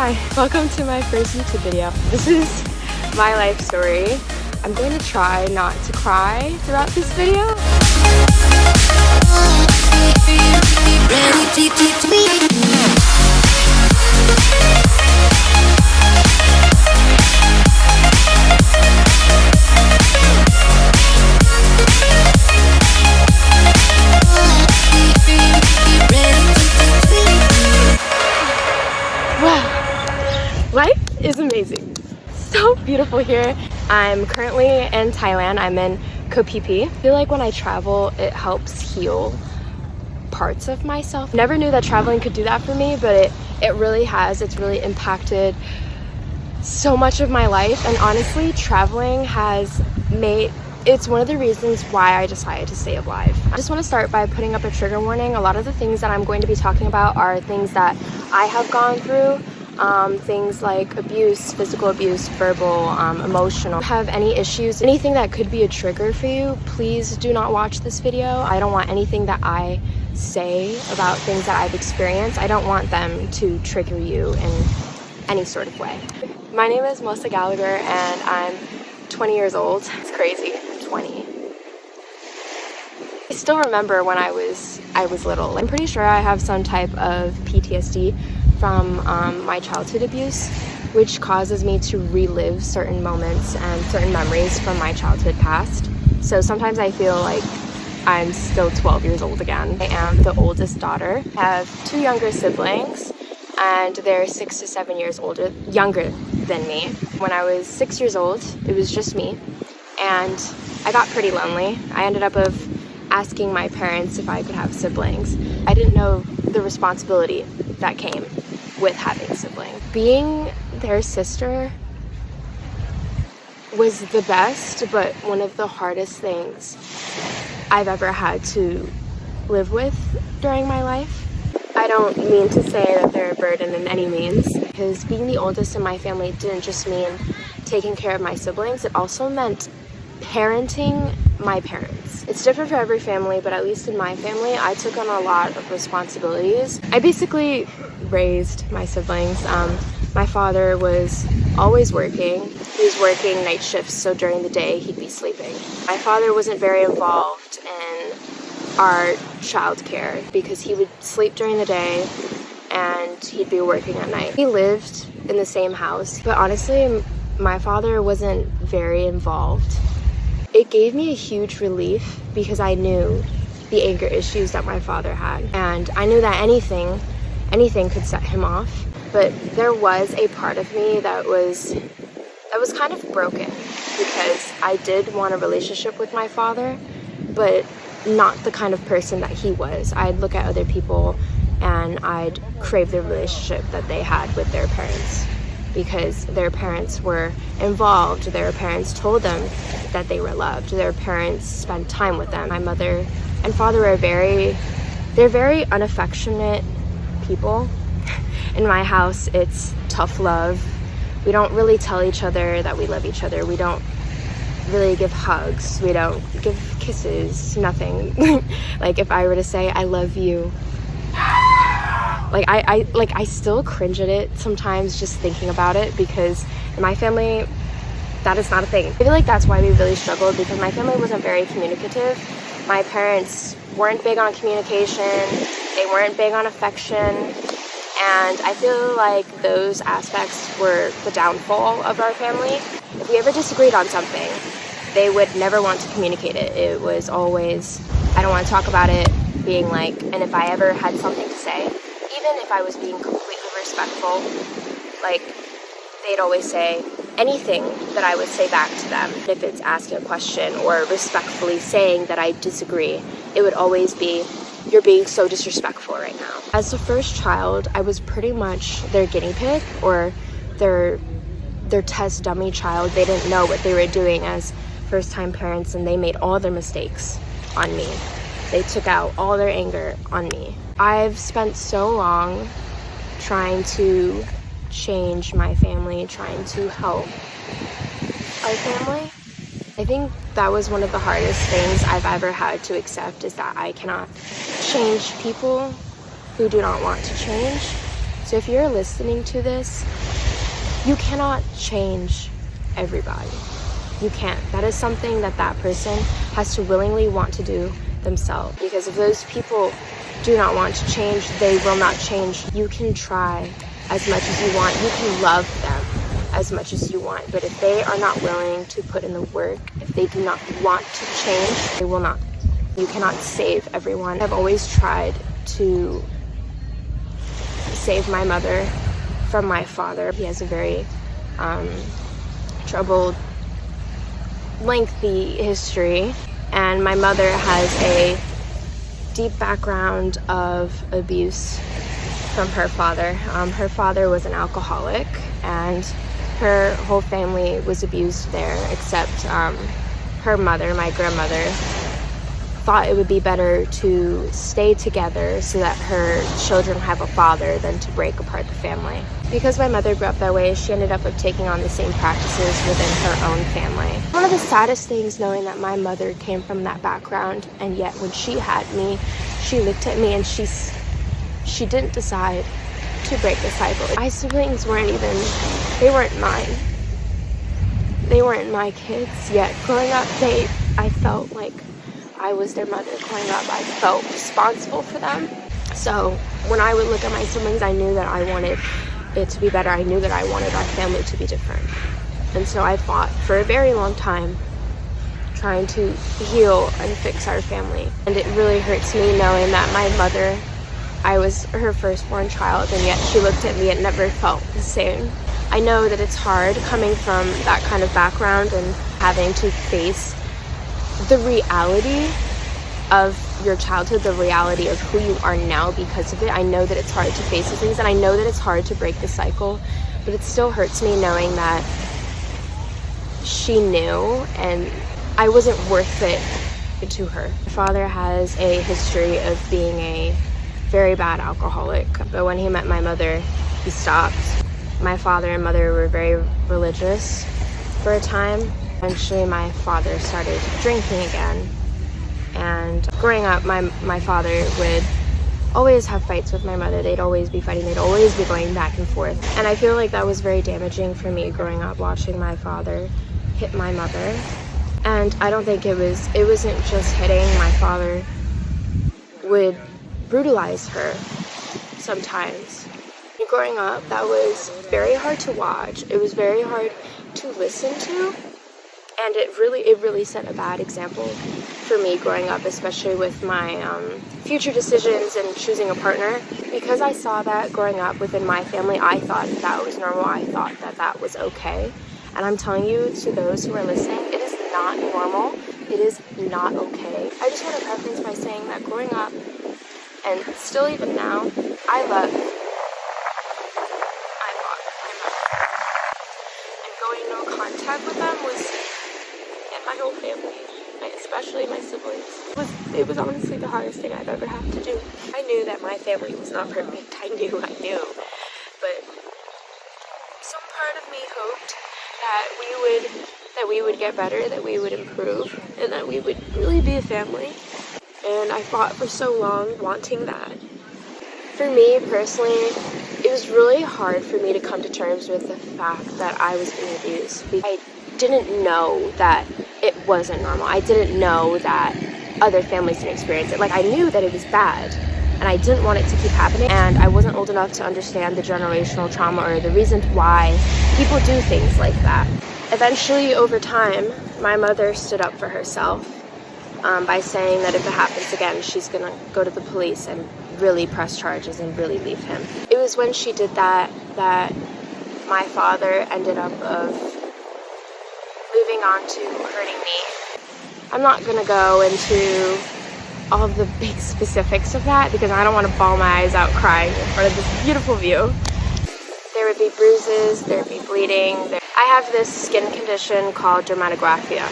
Hi, welcome to my first YouTube video. This is my life story. I'm going to try not to cry throughout this video. Life is amazing. So beautiful here. I'm currently in Thailand. I'm in Koh Phi Phi. I feel like when I travel, it helps heal parts of myself. Never knew that traveling could do that for me, but it really has. It's really impacted so much of my life, and honestly, traveling has made it's one of the reasons why I decided to stay alive. I just want to start by putting up a trigger warning. A lot of the things that I'm going to be talking about are things that I have gone through. Things like abuse, physical abuse, verbal, emotional. If you have any issues, anything that could be a trigger for you, please do not watch this video. I don't want anything that I say about things that I've experienced. I don't want them to trigger you in any sort of way. My name is Melissa Gallagher and I'm 20 years old. It's crazy, 20. I still remember when I was little. I'm pretty sure I have some type of PTSD from my childhood abuse, which causes me to relive certain moments and certain memories from my childhood past. So sometimes I feel like I'm still 12 years old again. I am the oldest daughter. I have two younger siblings, and they're 6 to 7 years younger than me. When I was 6 years old, it was just me, and I got pretty lonely. I ended up asking my parents if I could have siblings. I didn't know the responsibility that came with having a sibling. Being their sister was the best, but one of the hardest things I've ever had to live with during my life. I don't mean to say that they're a burden in any means, because being the oldest in my family didn't just mean taking care of my siblings, it also meant parenting my parents. It's different for every family, but at least in my family, I took on a lot of responsibilities. I basically raised my siblings. My father was always working. He was working night shifts, so during the day he'd be sleeping. My father wasn't very involved in our childcare because he would sleep during the day and he'd be working at night. We lived in the same house, but honestly, my father wasn't very involved. It gave me a huge relief because I knew the anger issues that my father had, and I knew that anything could set him off. But there was a part of me that was kind of broken because I did want a relationship with my father, but not the kind of person that he was. I'd look at other people and I'd crave the relationship that they had with their parents because their parents were involved. Their parents told them that they were loved. Their parents spent time with them. My mother and father are very unaffectionate people. In my house, it's tough love. We don't really tell each other that we love each other. We don't really give hugs. We don't give kisses, nothing. Like if I were to say, I love you, I still cringe at it sometimes just thinking about it because in my family, that is not a thing. I feel like that's why we really struggled because my family wasn't very communicative. My parents weren't big on communication. They weren't big on affection. And I feel like those aspects were the downfall of our family. If we ever disagreed on something, they would never want to communicate it. It was always, I don't want to talk about it, being like, and if I ever had something to say, even if I was being completely respectful, like, they'd always say anything that I would say back to them. If it's asking a question or respectfully saying that I disagree, it would always be, you're being so disrespectful right now. As the first child, I was pretty much their guinea pig or their test dummy child. They didn't know what they were doing as first-time parents, and they made all their mistakes on me. They took out all their anger on me. I've spent so long trying to change my family, trying to help our family. I think that was one of the hardest things I've ever had to accept, is that I cannot change people who do not want to change. So if you're listening to this, you cannot change everybody. You can't. That is something that person has to willingly want to do themselves. Because if those people do not want to change, they will not change. You can try as much as you want. You can love them as much as you want. But if they are not willing to put in the work, if they do not want to change, they will not. You cannot save everyone. I've always tried to save my mother from my father. He has a very troubled, lengthy history, and my mother has a deep background of abuse from her father. Her father was an alcoholic, and her whole family was abused there, except her mother, my grandmother, thought it would be better to stay together so that her children have a father than to break apart the family. Because my mother grew up that way, she ended up taking on the same practices within her own family. One of the saddest things, knowing that my mother came from that background, and yet when she had me, she looked at me and she didn't decide to break the cycle. My siblings they weren't mine. They weren't my kids, yet growing up, I felt like I was their mother. Growing up, I felt responsible for them. So when I would look at my siblings, I knew that I wanted it to be better. I knew that I wanted our family to be different. And so I fought for a very long time trying to heal and fix our family. And it really hurts me knowing that my mother, I was her firstborn child, and yet she looked at me and never felt the same. I know that it's hard coming from that kind of background and having to face the reality of your childhood, the reality of who you are now because of it. I know that it's hard to face these things, and I know that it's hard to break the cycle, but it still hurts me knowing that she knew and I wasn't worth it to her. My father has a history of being a very bad alcoholic, but when he met my mother, he stopped. My father and mother were very religious for a time. Eventually, my father started drinking again. And growing up, my father would always have fights with my mother. They'd always be fighting. They'd always be going back and forth. And I feel like that was very damaging for me growing up, watching my father hit my mother. And I don't think it wasn't just hitting. My father would brutalize her sometimes. Growing up, that was very hard to watch. It was very hard to listen to. And it really set a bad example for me growing up, especially with my future decisions and choosing a partner. Because I saw that growing up within my family, I thought that was normal. I thought that was okay. And I'm telling you, to those who are listening, it is not normal. It is not okay. I just want to preface by saying that growing up, and still even now, I fought my mother. And going no contact with them and my whole family, especially my siblings, it was honestly the hardest thing I've ever had to do. I knew that my family was not perfect. I knew. But some part of me hoped that we would get better, that we would improve, and that we would really be a family. And I fought for so long wanting that. For me personally, it was really hard for me to come to terms with the fact that I was being abused. I didn't know that it wasn't normal. I didn't know that other families didn't experience it. Like, I knew that it was bad, and I didn't want it to keep happening, and I wasn't old enough to understand the generational trauma or the reasons why people do things like that. Eventually, over time, my mother stood up for herself by saying that if it happens again, she's gonna go to the police and really press charges and really leave him. It was when she did that my father ended up moving on to hurting me. I'm not gonna go into all of the big specifics of that because I don't want to bawl my eyes out crying in front of this beautiful view. There would be bruises, there would be bleeding. I have this skin condition called dermatographia.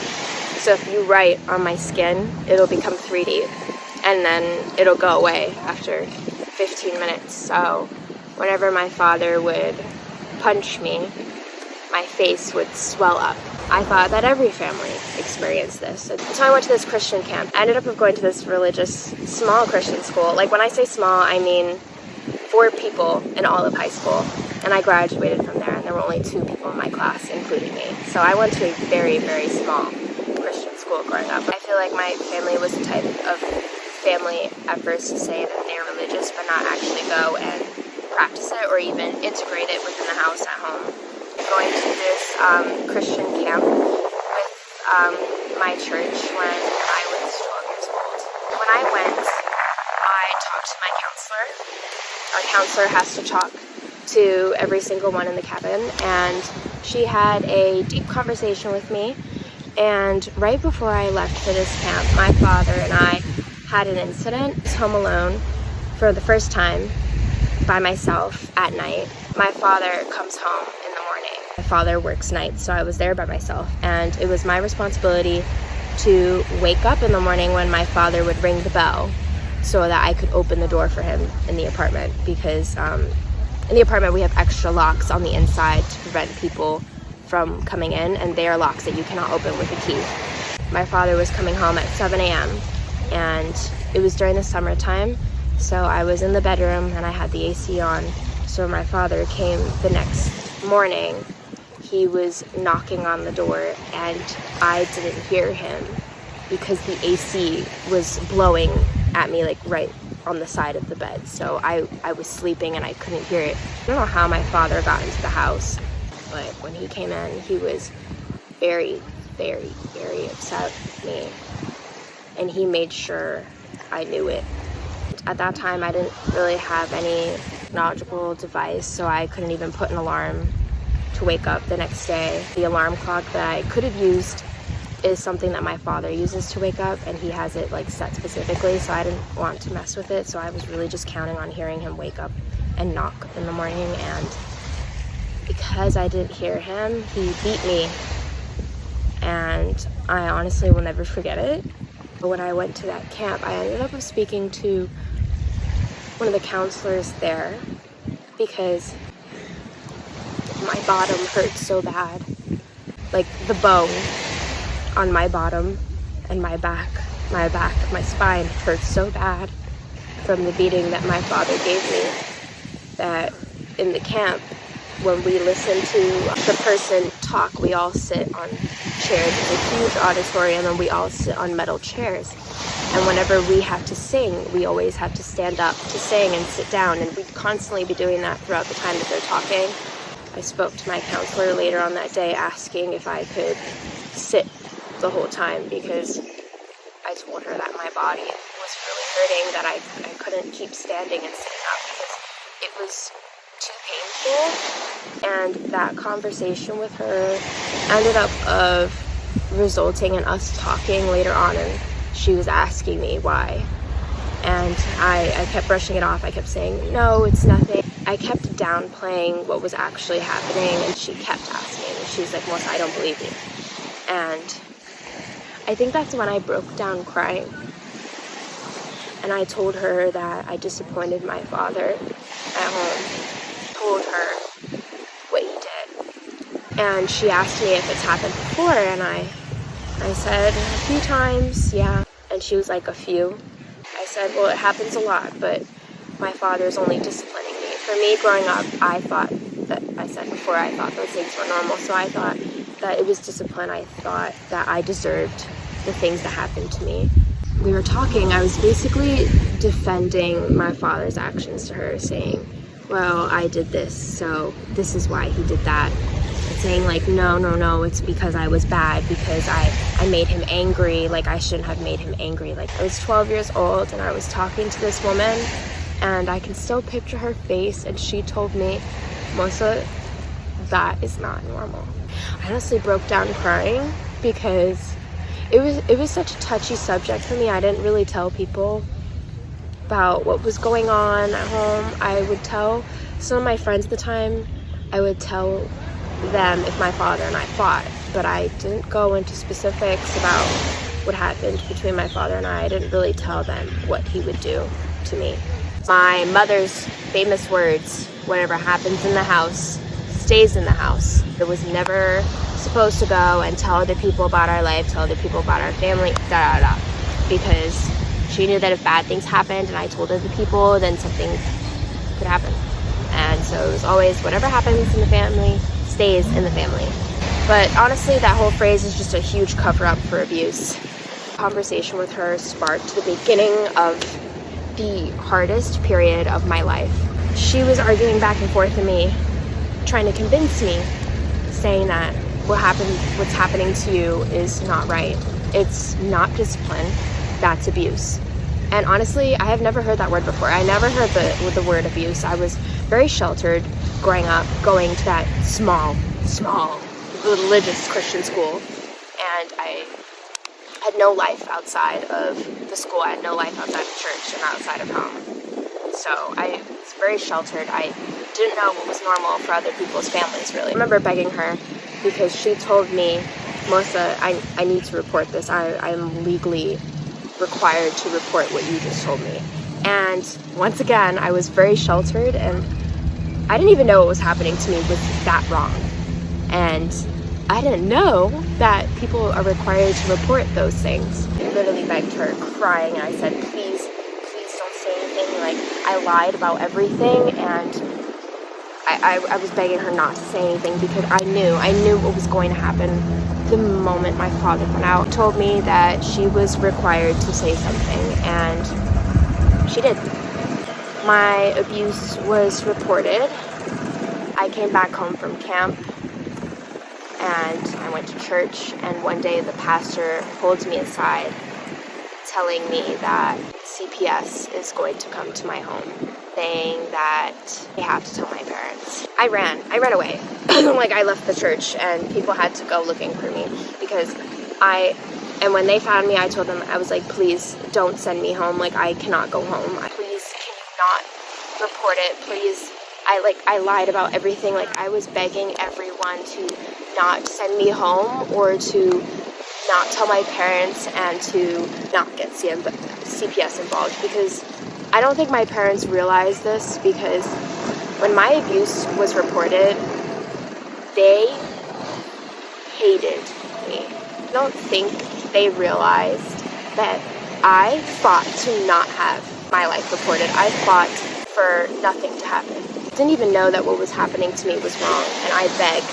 So if you write on my skin, it'll become 3D, and then it'll go away after 15 minutes. So whenever my father would punch me, my face would swell up. I thought that every family experienced this. So I went to this Christian camp. I ended up going to this religious, small Christian school. Like, when I say small, I mean 4 people in all of high school, and I graduated from there, and there were only 2 people in my class, including me. So I went to a very, very small Christian school growing up. I feel like my family was the type of family at first to say that they're religious, but not actually go and practice it or even integrate it within the house at home. Going to this Christian camp with my church when I was 12 years old. When I went, I talked to my counselor. Our counselor has to talk to every single one in the cabin, and she had a deep conversation with me. And right before I left for this camp, my father and I had an incident. I was home alone for the first time by myself at night. My father comes home in the morning. My father works nights, so I was there by myself, and it was my responsibility to wake up in the morning when my father would ring the bell so that I could open the door for him in the apartment, because in the apartment we have extra locks on the inside to prevent people from coming in, and they are locks that you cannot open with a key. My father was coming home at 7 a.m. and it was during the summertime, so I was in the bedroom and I had the AC on. So when my father came the next morning, he was knocking on the door and I didn't hear him because the AC was blowing at me like right on the side of the bed. So I was sleeping and I couldn't hear it. I don't know how my father got into the house, but when he came in, he was very, very, very upset with me, and he made sure I knew it. At that time, I didn't really have any technological device, so I couldn't even put an alarm to wake up the next day. The alarm clock that I could have used is something that my father uses to wake up, and he has it like set specifically, so I didn't want to mess with it. So I was really just counting on hearing him wake up and knock in the morning, and because I didn't hear him, he beat me, and I honestly will never forget it. But when I went to that camp, I ended up speaking to one of the counselors there because my bottom hurt so bad. Like the bone on my bottom and my spine hurt so bad from the beating that my father gave me, that in the camp, when we listen to the person talk, we all sit on chairs. It's a huge auditorium and we all sit on metal chairs. And whenever we have to sing, we always have to stand up to sing and sit down, and we'd constantly be doing that throughout the time that they're talking. I spoke to my counselor later on that day asking if I could sit the whole time, because I told her that my body was really hurting, that I couldn't keep standing and sitting up because it was too painful. And that conversation with her ended up resulting in us talking later on, and she was asking me why, and I kept brushing it off. I kept saying, no, it's nothing. I kept downplaying what was actually happening, and she kept asking, and she was like, Melissa, I don't believe you. And I think that's when I broke down crying, and I told her that I disappointed my father at home, told her what he did. And she asked me if it's happened before, and I said a few times, yeah. And she was like, a few. I said, well, it happens a lot, but my father's only disciplining me. For me, growing up, I thought that, I said before, I thought those things were normal, so I thought that it was discipline. I thought that I deserved the things that happened to me. We were talking, I was basically defending my father's actions to her, saying, well, I did this, so this is why he did that. Saying like, no, it's because I was bad, because I made him angry, like I shouldn't have made him angry. Like I was 12 years old and I was talking to this woman, and I can still picture her face, and she told me, Melissa, that is not normal. I honestly broke down crying because it was such a touchy subject for me. I didn't really tell people about what was going on at home. I would tell some of my friends at the time, I would tell them if my father and I fought, but I didn't go into specifics about what happened between my father and I. I didn't really tell them what he would do to me. My mother's famous words, whatever happens in the house stays in the house. It was never supposed to go and tell other people about our life, tell other people about our family, because she knew that if bad things happened and I told other people, then something could happen. And so it was always, whatever happens in the family stays in the family. But honestly, that whole phrase is just a huge cover-up for abuse. Conversation with her sparked the beginning of the hardest period of my life. She was arguing back and forth with me, trying to convince me, saying that what's happening to you is not right. It's not discipline, that's abuse. And honestly, I have never heard that word before. I never heard the word abuse. I was very sheltered growing up, going to that small religious Christian school, and I had no life outside of the school. I had no life outside of church and outside of home. So I was very sheltered. I didn't know what was normal for other people's families, really. I remember begging her because she told me, Melissa, I need to report this. I'm legally required to report what you just told me. And once again, I was very sheltered, and I didn't even know what was happening to me was that wrong. And I didn't know that people are required to report those things. I literally begged her, crying, and I said, please don't say anything. Like, I lied about everything, and I was begging her not to say anything because I knew what was going to happen the moment my father went out. She told me that she was required to say something, and she did. My abuse was reported. I came back home from camp, and I went to church, and one day the pastor holds me aside, telling me that CPS is going to come to my home, saying that I have to tell my parents. I ran away. Like, I left the church, and people had to go looking for me because and when they found me, I told them, I was like, please don't send me home. Like, I cannot go home. Please, can you not report it? Please. I lied about everything. Like, I was begging everyone to not send me home or to not tell my parents and to not get CPS involved, because I don't think my parents realized this, because when my abuse was reported, they hated me. I don't think they realized that I fought to not have my life reported. I fought for nothing to happen. I didn't even know that what was happening to me was wrong, and I begged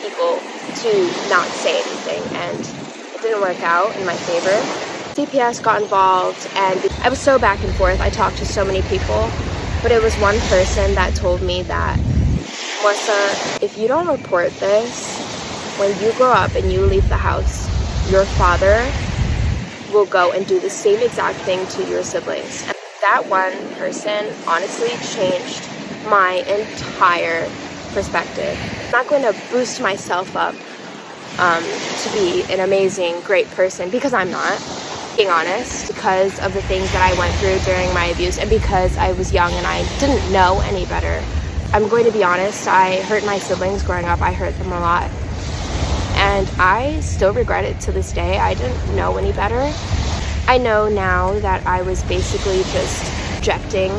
people to not say anything, and it didn't work out in my favor. CPS got involved, and I was so back and forth. I talked to so many people, but it was one person that told me that, Melissa, if you don't report this, when you grow up and you leave the house, your father will go and do the same exact thing to your siblings. And that one person honestly changed my entire perspective. I'm not going to boost myself up to be an amazing, great person, because I'm not. Being honest, because of the things that I went through during my abuse, and because I was young and I didn't know any better. I'm going to be honest, I hurt my siblings growing up. I hurt them a lot. And I still regret it to this day. I didn't know any better. I know now that I was basically just projecting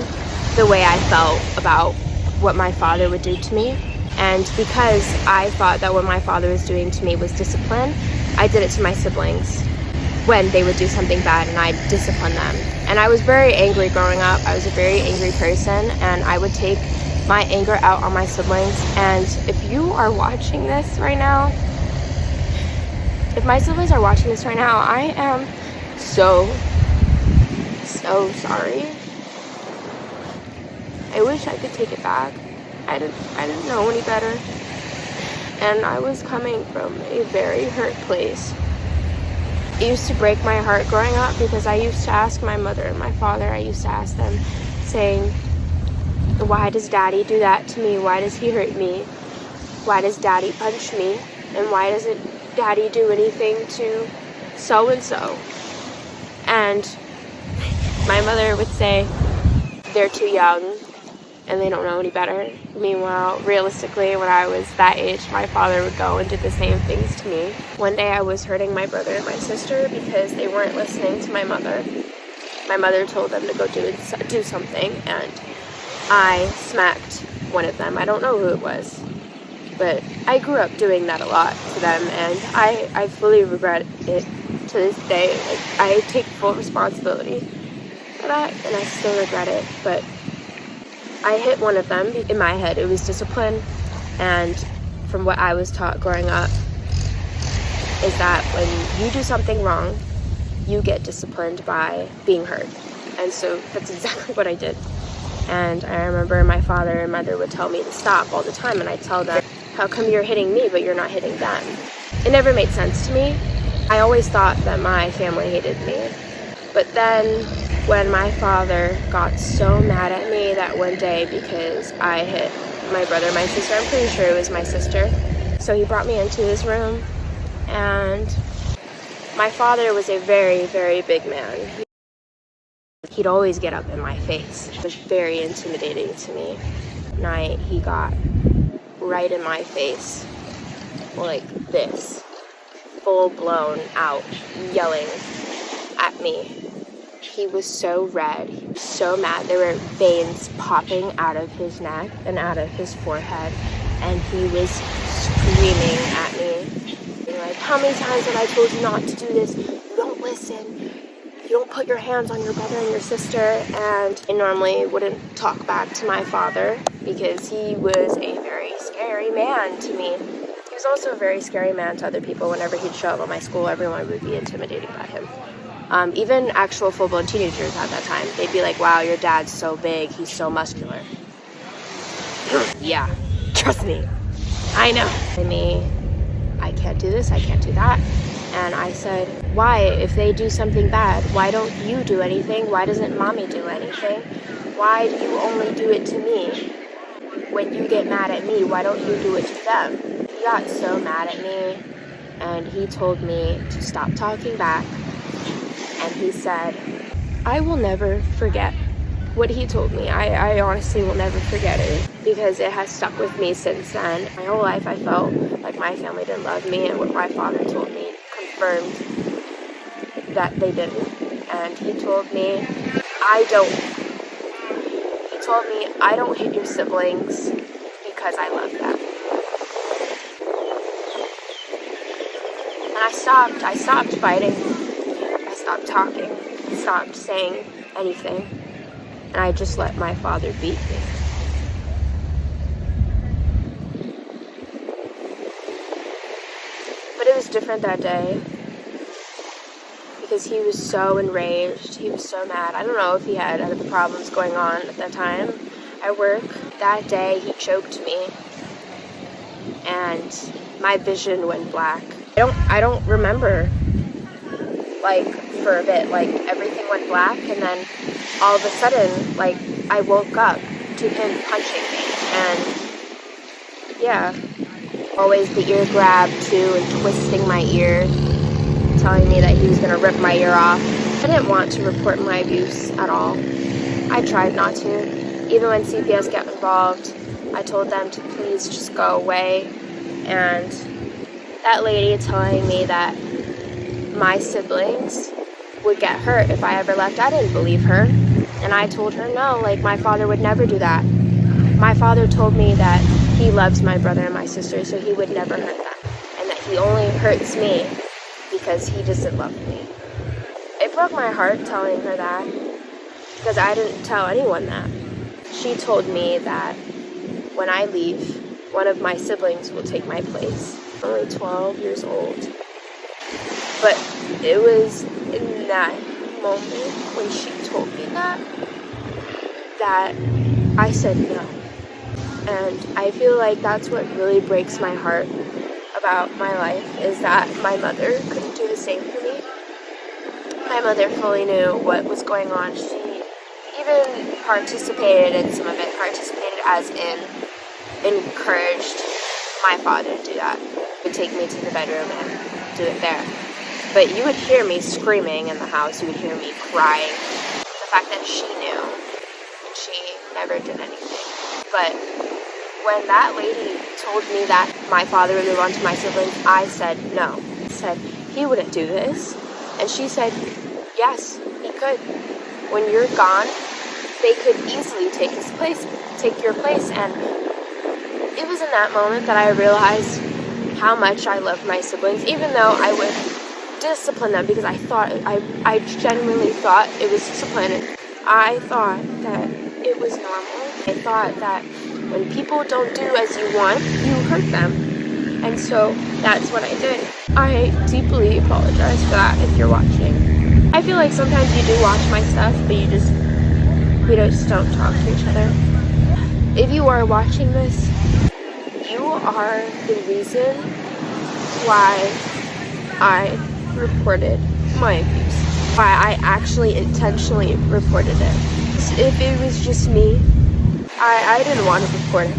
the way I felt about what my father would do to me. And because I thought that what my father was doing to me was discipline, I did it to my siblings when they would do something bad, and I'd discipline them. And I was very angry growing up. I was a very angry person, and I would take my anger out on my siblings. And if you are watching this right now, if my siblings are watching this right now, I am so sorry. I wish I could take it back. I didn't know any better. And I was coming from a very hurt place. It used to break my heart growing up, because I used to ask my mother and my father, I used to ask them, saying, why does daddy do that to me? Why does he hurt me? Why does daddy punch me? And why doesn't daddy do anything to so-and-so? And my mother would say, they're too young and they don't know any better. Meanwhile, realistically, when I was that age, my father would go and do the same things to me. One day I was hurting my brother and my sister because they weren't listening to my mother. My mother told them to go do something, and I smacked one of them. I don't know who it was, but I grew up doing that a lot to them, and I fully regret it to this day. Like, I take full responsibility for that, and I still regret it, but I hit one of them. In my head, it was discipline, and from what I was taught growing up is that when you do something wrong, you get disciplined by being hurt. And so that's exactly what I did. And I remember my father and mother would tell me to stop all the time, and I'd tell them, how come you're hitting me but you're not hitting them? It never made sense to me. I always thought that my family hated me. But then when my father got so mad at me that one day because I hit my brother, my sister, I'm pretty sure it was my sister. So he brought me into his room, and my father was a very, very big man. He'd always get up in my face. It was very intimidating to me. Night, he got right in my face, like this, full blown out, yelling at me. He was so red, he was so mad. There were veins popping out of his neck and out of his forehead, and he was screaming at me. Like, how many times have I told you not to do this? You don't listen. You don't put your hands on your brother and your sister. And I normally wouldn't talk back to my father because he was a very scary man to me. He was also a very scary man to other people. Whenever he'd show up at my school, everyone would be intimidated by him. Even actual full-blown teenagers at that time, they'd be like, wow, your dad's so big, he's so muscular. Yeah, trust me, I know. I can't do this, I can't do that. And I said, why? If they do something bad, why don't you do anything? Why doesn't mommy do anything? Why do you only do it to me? When you get mad at me, why don't you do it to them? He got so mad at me, and he told me to stop talking back. And he said, I will never forget what he told me. I honestly will never forget it because it has stuck with me since then. My whole life I felt like my family didn't love me, and what my father told me confirmed that they didn't. And he told me, I don't hit your siblings because I love them. And I stopped fighting. I stopped talking. I stopped saying anything. And I just let my father beat me. But it was different that day because he was so enraged. He was so mad. I don't know if he had other problems going on at that time at work. That day he choked me and my vision went black. I don't remember, like, for a bit, like, everything went black, and then all of a sudden, like, I woke up to him punching me, and yeah, always the ear grab too, and twisting my ear, telling me that he was gonna rip my ear off. I didn't want to report my abuse at all. I tried not to. Even when CPS got involved, I told them to please just go away, and that lady telling me that my siblings would get hurt if I ever left, I didn't believe her. And I told her no, like, my father would never do that. My father told me that he loves my brother and my sister, so he would never hurt them. And that he only hurts me because he doesn't love me. It broke my heart telling her that because I didn't tell anyone that. She told me that when I leave, one of my siblings will take my place. Only 12 years old. But it was in that moment when she told me that I said no. And I feel like that's what really breaks my heart about my life, is that my mother couldn't do the same for me. My mother fully knew what was going on. She even participated in some of it, participated as in encouraged my father to do that. He would take me to the bedroom and do it there. But you would hear me screaming in the house. You would hear me crying. The fact that she knew and she never did anything. But when that lady told me that my father would move on to my siblings, I said no. I said, he wouldn't do this. And she said, yes, he could. When you're gone, they could easily take your place. And it was in that moment that I realized how much I loved my siblings, even though I would discipline them because I genuinely thought it was discipline. I thought that it it was normal. I thought that when people don't do as you want, you hurt them. And so that's what I did. I deeply apologize for that if you're watching. I feel like sometimes you do watch my stuff, but we just don't talk to each other. If you are watching this, you are the reason why I reported my abuse. Why I actually intentionally reported it. If it was just me, I didn't want to report it.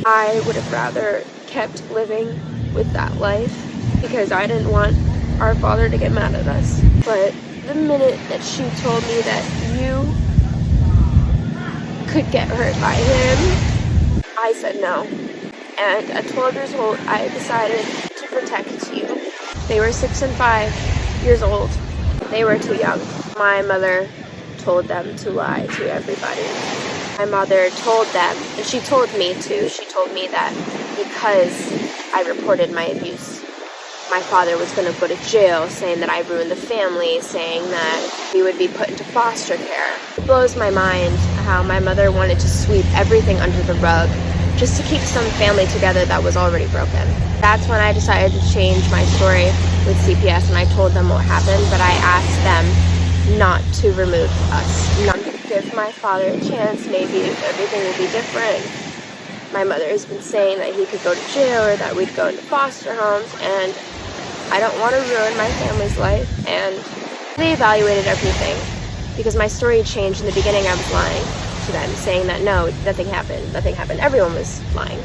I would have rather kept living with that life because I didn't want our father to get mad at us. But the minute that she told me that you could get hurt by him, I said no. And at 12 years old, I decided to protect you. They were 6 and 5 years old. They were too young. My mother told them to lie to everybody. My mother told them, and she told me too, she told me that because I reported my abuse, my father was going to go to jail, saying that I ruined the family, saying that we would be put into foster care. It blows my mind how my mother wanted to sweep everything under the rug just to keep some family together that was already broken. That's when I decided to change my story with CPS, and I told them what happened, but I asked them not to remove us, not to give my father a chance. Maybe everything will be different. My mother has been saying that he could go to jail or that we'd go into foster homes, and I don't want to ruin my family's life. And they evaluated everything because my story changed. In the beginning, I was lying to them, saying that no, nothing happened. Everyone was lying.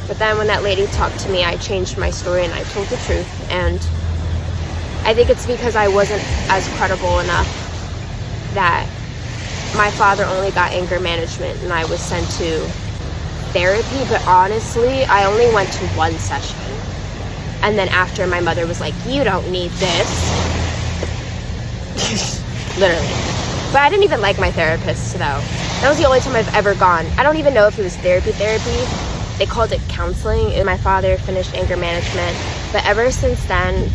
But then when that lady talked to me, I changed my story and I told the truth. And I think it's because I wasn't as credible enough that my father only got anger management and I was sent to therapy. But honestly, I only went to one session. And then after, my mother was like, you don't need this. Literally. But I didn't even like my therapist, though. That was the only time I've ever gone. I don't even know if it was therapy. They called it counseling, and my father finished anger management. But ever since then,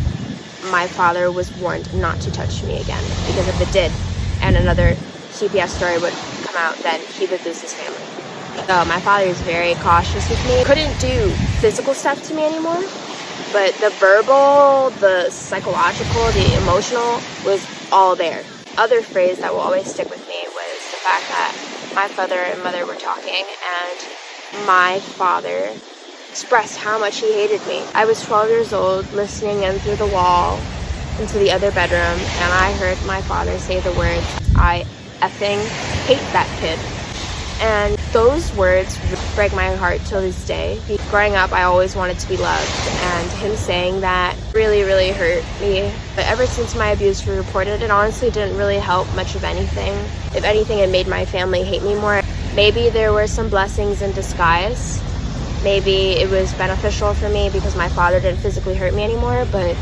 my father was warned not to touch me again, because if it did, and another CPS story would come out, then he would lose his family. So my father is very cautious with me. He couldn't do physical stuff to me anymore, but the verbal, the psychological, the emotional was all there. Other phrase that will always stick with me was the fact that my father and mother were talking, and my father expressed how much he hated me. I was 12 years old, listening in through the wall into the other bedroom, and I heard my father say the words, I effing hate that kid. And those words break my heart till this day. Growing up, I always wanted to be loved, and him saying that really, really hurt me. But ever since my abuse was reported, it honestly didn't really help much of anything. If anything, it made my family hate me more. Maybe there were some blessings in disguise. Maybe it was beneficial for me because my father didn't physically hurt me anymore, but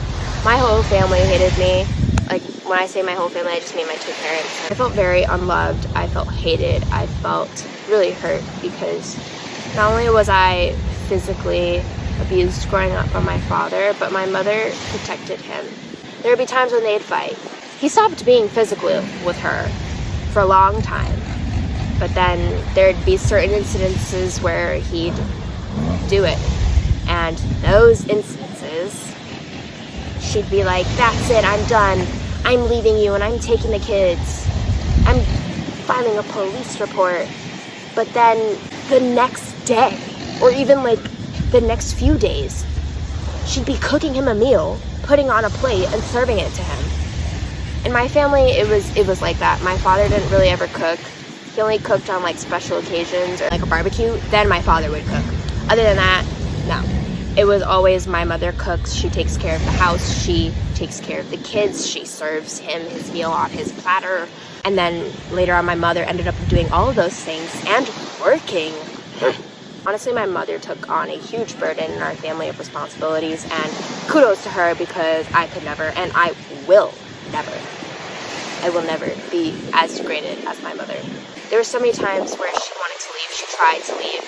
my whole family hated me. Like, when I say my whole family, I just mean my 2 parents. I felt very unloved. I felt hated. I felt really hurt because not only was I physically abused growing up by my father, but my mother protected him. There would be times when they'd fight. He stopped being physical with her for a long time, but then there'd be certain incidences where he'd do it, and those instances, she'd be like, that's it, I'm done. I'm leaving you and I'm taking the kids. I'm filing a police report. But then the next day, or even like the next few days, she'd be cooking him a meal, putting on a plate and serving it to him. In my family, it was like that. My father didn't really ever cook. He only cooked on like special occasions or like a barbecue. Then my father would cook. Other than that, no. It was always my mother cooks. She takes care of the house. She takes care of the kids. She serves him his meal on his platter. And then later on, my mother ended up doing all of those things and working. Honestly, my mother took on a huge burden in our family of responsibilities, and kudos to her because I could never, and I will never be as degraded as my mother. There were so many times where she wanted to leave. She tried to leave.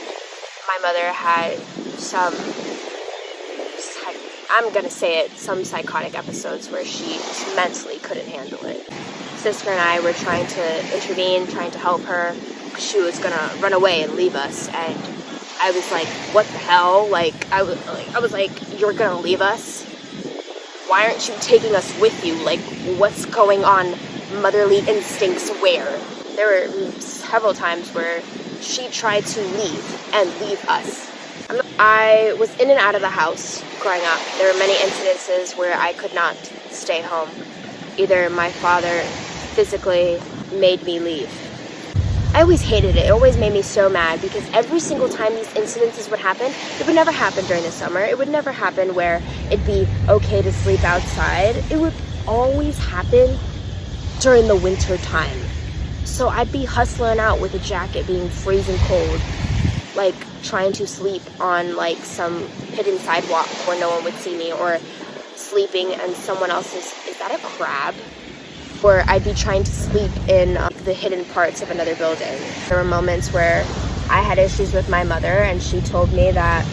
My mother had some psychotic episodes where she mentally couldn't handle it. Sister and I were trying to intervene, trying to help her, she was gonna run away and leave us, and I was like, what the hell? Like, I was like, you're gonna leave us? Why aren't you taking us with you? Like, what's going on? Motherly instincts where? There were several times where she tried to leave us. I was in and out of the house growing up. There were many incidences where I could not stay home. Either my father physically made me leave. I always hated it. It always made me so mad because every single time these incidences would happen, it would never happen during the summer. It would never happen where it'd be okay to sleep outside. It would always happen during the winter time. So I'd be hustling out with a jacket, being freezing cold, like trying to sleep on like some hidden sidewalk where no one would see me, or sleeping in someone else's, is that a crab? Or I'd be trying to sleep in the hidden parts of another building. There were moments where I had issues with my mother, and she told me that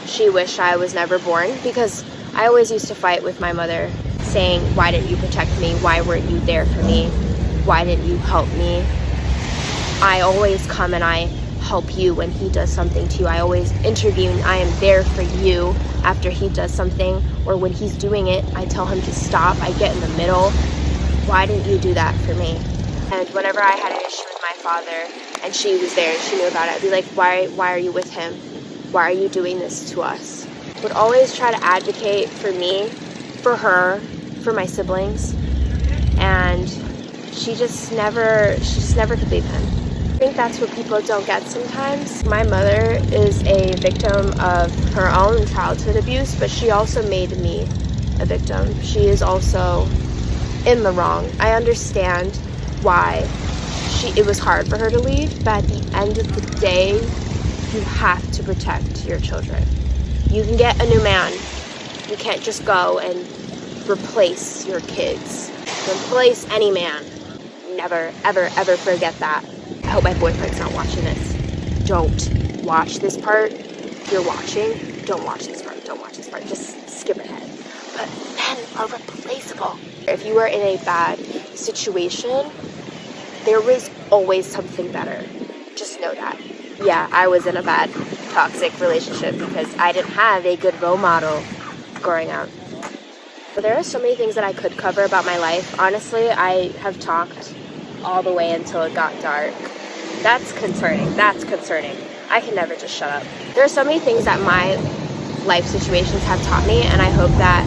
she wished I was never born, because I always used to fight with my mother, saying, why didn't you protect me? Why weren't you there for me? Why didn't you help me? I always come and I help you when he does something to you. I always intervene. I am there for you after he does something, or when he's doing it, I tell him to stop. I get in the middle. Why didn't you do that for me? And whenever I had an issue with my father and she was there and she knew about it, I'd be like, why are you with him? Why are you doing this to us? Would always try to advocate for me, for her, for my siblings, and she just never could leave him. I think that's what people don't get sometimes. My mother is a victim of her own childhood abuse, but she also made me a victim. She is also in the wrong. I understand why it was hard for her to leave, but at the end of the day, you have to protect your children. You can get a new man. You can't just go and replace your kids. Replace any man. Never, ever, ever forget that. I hope my boyfriend's not watching this. Don't watch this part. If you're watching, don't watch this part. Don't watch this part. Just skip ahead. But men are replaceable. If you are in a bad situation, there was always something better. Just know that. Yeah, I was in a bad, toxic relationship because I didn't have a good role model growing up. But there are so many things that I could cover about my life. Honestly, I have talked all the way until it got dark. That's concerning. That's concerning. I can never just shut up. There are so many things that my life situations have taught me, and I hope that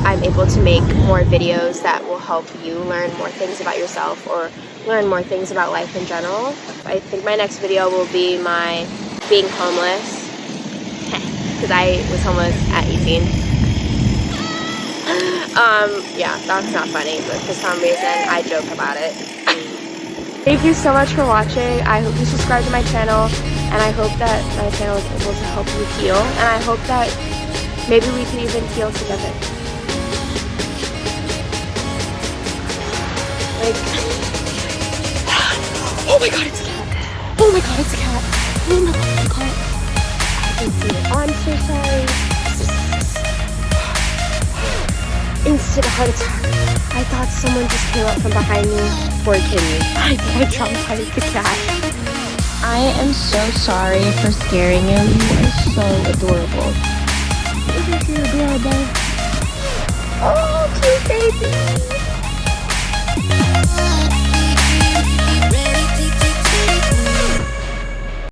I'm able to make more videos that will help you learn more things about yourself or learn more things about life in general. I think my next video will be my being homeless, because I was homeless at 18. Yeah, that's not funny, but for some reason I joke about it. Thank you so much for watching. I hope you subscribe to my channel, and I hope that my channel is able to help you heal, and I hope that maybe we can even heal together. Like, oh my god, it's a cat. Oh my god, it's a cat. Oh my god, it's a cat. I can see it. Oh, I'm so sorry. Instant heart attack. I thought someone just came up from behind me. Poor kitty. I think I traumatized the cat. I am so sorry for scaring you. You are so adorable. Isn't she adorable? Oh, cute baby.